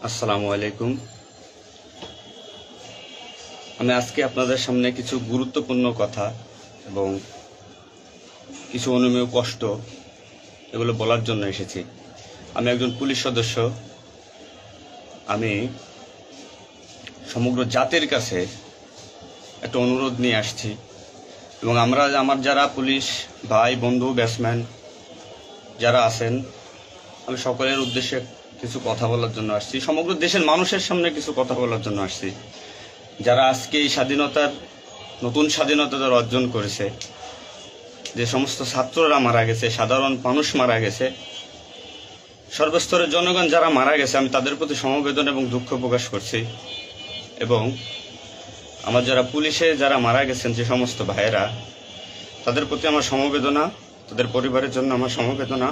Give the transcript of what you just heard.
আসসালামু আলাইকুম। আমি আজকে আপনাদের সামনে কিছু গুরুত্বপূর্ণ কথা এবং কিছু অনুমেয় কষ্ট এগুলো বলার জন্য এসেছি। আমি একজন পুলিশ সদস্য। আমি সমগ্র জাতির কাছে একটা অনুরোধ নিয়ে আসছি এবং আমার যারা পুলিশ ভাই বন্ধু ব্যাটসম্যান যারা আছেন, আমি সকলের উদ্দেশ্যে কিছু কথা বলার জন্য আসছি। সমগ্র দেশের মানুষের সামনে কিছু কথা বলার জন্য আসছি। যারা আজকে এই নতুন স্বাধীনতা যারা অর্জন করেছে, যে সমস্ত ছাত্ররা মারা গেছে, সাধারণ মানুষ মারা গেছে, সর্বস্তরের জনগণ যারা মারা গেছে, আমি তাদের প্রতি সমবেদনা এবং দুঃখ প্রকাশ করছি। এবং আমার যারা পুলিশে যারা মারা গেছেন যে সমস্ত ভাইয়েরা, তাদের প্রতি আমার সমবেদনা, তাদের পরিবারের জন্য আমার সমবেদনা।